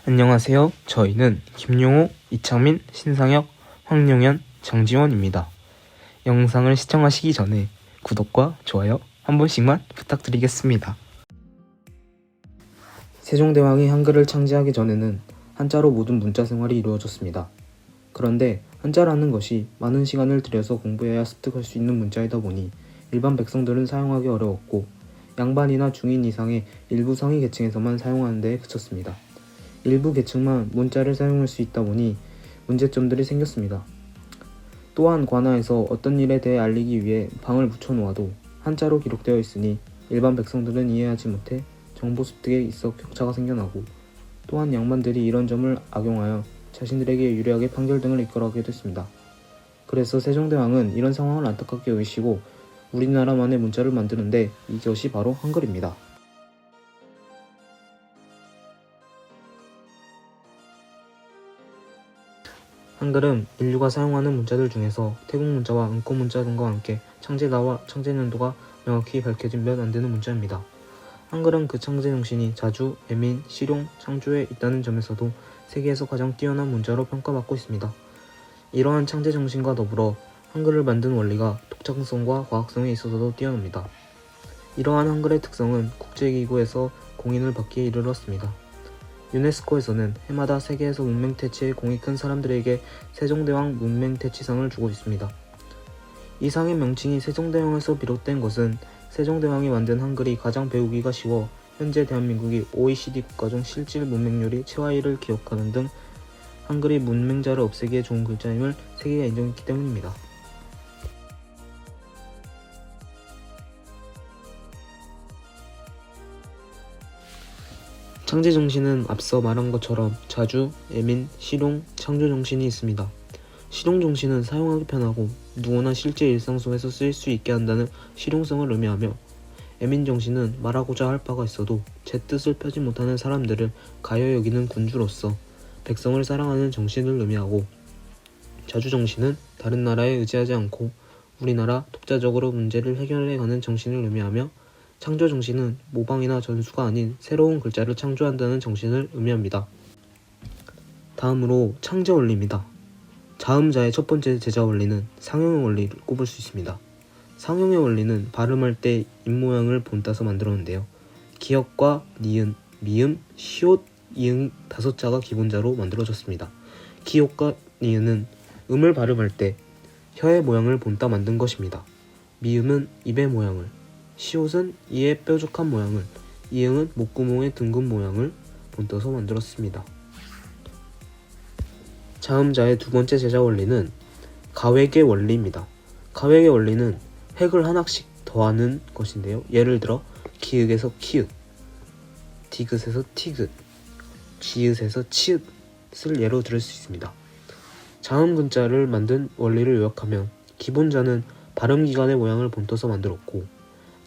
안녕하세요. 저희는 김용호, 이창민, 신상혁, 황용현, 장지원입니다. 영상을 시청하시기 전에 구독과 좋아요 한 번씩만 부탁드리겠습니다. 세종대왕이 한글을 창제하기 전에는 한자로 모든 문자 생활이 이루어졌습니다. 그런데 한자라는 것이 많은 시간을 들여서 공부해야 습득할 수 있는 문자이다 보니 일반 백성들은 사용하기 어려웠고 양반이나 중인 이상의 일부 상위 계층에서만 사용하는 데에 그쳤습니다. 일부 계층만 문자를 사용할 수 있다 보니 문제점들이 생겼습니다. 또한 관아에서 어떤 일에 대해 알리기 위해 방을 붙여놓아도 한자로 기록되어 있으니 일반 백성들은 이해하지 못해 정보 습득에 있어 격차가 생겨나고, 또한 양반들이 이런 점을 악용하여 자신들에게 유리하게 판결 등을 이끌어가게 됐습니다. 그래서 세종대왕은 이런 상황을 안타깝게 여기시고 우리나라만의 문자를 만드는데 이것이 바로 한글입니다. 한글은 인류가 사용하는 문자들 중에서 태국 문자와 응꼬 문자 등과 함께 창제나와 창제년도가 명확히 밝혀지면 안 되는 문자입니다. 한글은 그 창제 정신이 자주, 애민, 실용, 창조에 있다는 점에서도 세계에서 가장 뛰어난 문자로 평가받고 있습니다. 이러한 창제 정신과 더불어 한글을 만든 원리가 독창성과 과학성에 있어서도 뛰어납니다. 이러한 한글의 특성은 국제기구에서 공인을 받기에 이르렀습니다. 유네스코에서는 해마다 세계에서 문맹태치에 공이 큰 사람들에게 세종대왕 문맹태치상을 주고 있습니다. 이 상의 명칭이 세종대왕에서 비롯된 것은 세종대왕이 만든 한글이 가장 배우기가 쉬워 현재 대한민국이 OECD 국가 중 실질 문맹률이 최하위를 기록하는 등 한글이 문맹자를 없애기에 좋은 글자임을 세계가 인정했기 때문입니다. 창제 정신은 앞서 말한 것처럼 자주, 애민, 실용, 창조 정신이 있습니다. 실용 정신은 사용하기 편하고 누구나 실제 일상 속에서 쓰일 수 있게 한다는 실용성을 의미하며, 애민 정신은 말하고자 할 바가 있어도 제 뜻을 펴지 못하는 사람들을 가여 여기는 군주로서 백성을 사랑하는 정신을 의미하고, 자주 정신은 다른 나라에 의지하지 않고 우리나라 독자적으로 문제를 해결해가는 정신을 의미하며, 창조 정신은 모방이나 전수가 아닌 새로운 글자를 창조한다는 정신을 의미합니다. 다음으로 창제 원리입니다. 자음자의 첫 번째 제자 원리는 상형의 원리를 꼽을 수 있습니다. 상형의 원리는 발음할 때 입모양을 본따서 만들었는데요. 기역과 니은, 미음, 시옷, 이응 5자가 기본자로 만들어졌습니다. 기역과 니은은 음을 발음할 때 혀의 모양을 본따 만든 것입니다. 미음은 입의 모양을, 시옷은 이의 뾰족한 모양을, 이응은 목구멍의 둥근 모양을 본떠서 만들었습니다. 자음자의 두 번째 제자 원리는 가획의 원리입니다. 가획의 원리는 획을 하나씩 더하는 것인데요. 예를 들어 기읍에서 키읔, 디귿에서 티귿, 지읒에서 치읒을 예로 들을 수 있습니다. 자음 근자를 만든 원리를 요약하면 기본자는 발음기관의 모양을 본떠서 만들었고,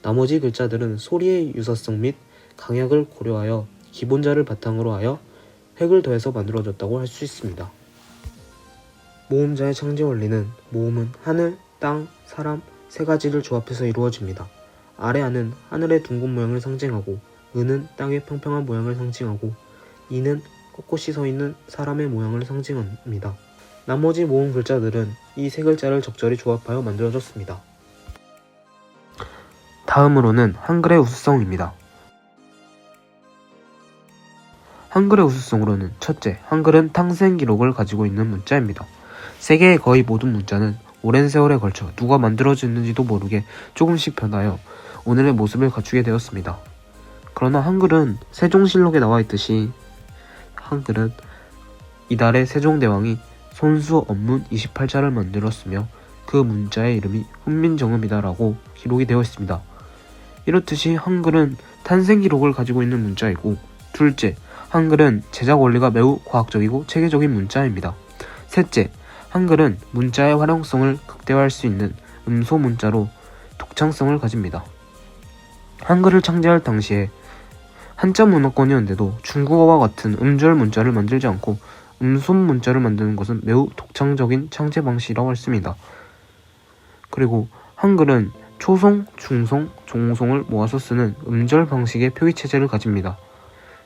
나머지 글자들은 소리의 유사성 및 강약을 고려하여 기본자를 바탕으로 하여 획을 더해서 만들어졌다고 할 수 있습니다. 모음자의 창제 원리는 모음은 하늘, 땅, 사람 세 가지를 조합해서 이루어집니다. 아래 안은 하늘의 둥근 모양을 상징하고, 은은 땅의 평평한 모양을 상징하고, 이는 꼿꼿이 서 있는 사람의 모양을 상징합니다. 나머지 모음 글자들은 이 세 글자를 적절히 조합하여 만들어졌습니다. 다음으로는 한글의 우수성입니다. 한글의 우수성으로는 첫째, 한글은 탄생 기록을 가지고 있는 문자입니다. 세계의 거의 모든 문자는 오랜 세월에 걸쳐 누가 만들어졌는지도 모르게 조금씩 변하여 오늘의 모습을 갖추게 되었습니다. 그러나 한글은 세종실록에 나와 있듯이 한글은 이달에 세종대왕이 손수 언문 28자를 만들었으며 그 문자의 이름이 훈민정음이다라고 기록이 되어 있습니다. 이렇듯이 한글은 탄생 기록을 가지고 있는 문자이고, 둘째, 한글은 제작 원리가 매우 과학적이고 체계적인 문자입니다. 셋째, 한글은 문자의 활용성을 극대화할 수 있는 음소 문자로 독창성을 가집니다. 한글을 창제할 당시에 한자 문화권이었는데도 중국어와 같은 음절 문자를 만들지 않고 음손 문자를 만드는 것은 매우 독창적인 창제 방식이라고 했습니다. 그리고 한글은 초성, 중성, 종성을 모아서 쓰는 음절 방식의 표기체제를 가집니다.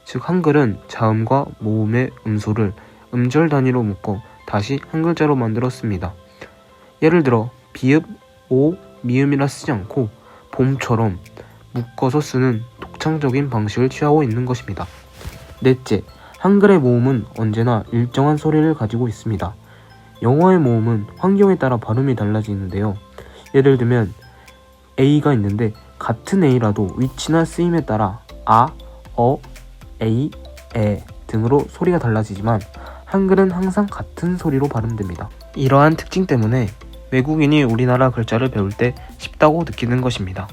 즉 한글은 자음과 모음의 음소를 음절 단위로 묶어 다시 한 글자로 만들었습니다. 예를 들어 비읍, 오, 미음이라 쓰지 않고 봄처럼 묶어서 쓰는 독창적인 방식을 취하고 있는 것입니다. 넷째, 한글의 모음은 언제나 일정한 소리를 가지고 있습니다. 영어의 모음은 환경에 따라 발음이 달라지는데요. 예를 들면 A가 있는데 같은 A라도 위치나 쓰임에 따라 아, 어, 에이, 에 등으로 소리가 달라지지만 한글은 항상 같은 소리로 발음됩니다. 이러한 특징 때문에 외국인이 우리나라 글자를 배울 때 쉽다고 느끼는 것입니다.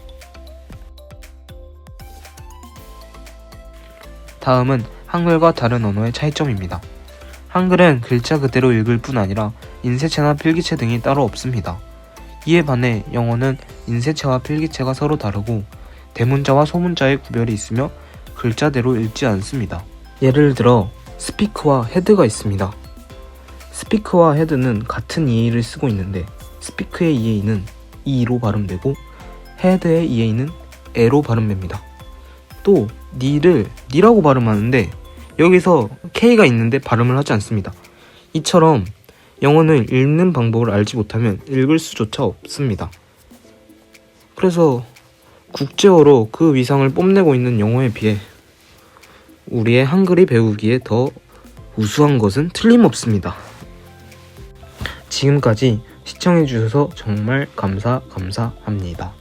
다음은 한글과 다른 언어의 차이점입니다. 한글은 글자 그대로 읽을 뿐 아니라 인쇄체나 필기체 등이 따로 없습니다. 이에 반해 영어는 인쇄체와 필기체가 서로 다르고 대문자와 소문자의 구별이 있으며 글자대로 읽지 않습니다. 예를 들어 스피크와 헤드가 있습니다. 스피크와 헤드는 같은 EA를 쓰고 있는데 스피크의 EA는 E로 발음되고 헤드의 EA는 E로 발음됩니다. 또 니를 니라고 발음하는데 여기서 K가 있는데 발음을 하지 않습니다. 이처럼 영어는 읽는 방법을 알지 못하면 읽을 수조차 없습니다. 그래서 국제어로 그 위상을 뽐내고 있는 영어에 비해 우리의 한글이 배우기에 더 우수한 것은 틀림없습니다. 지금까지 시청해주셔서 정말 감사합니다.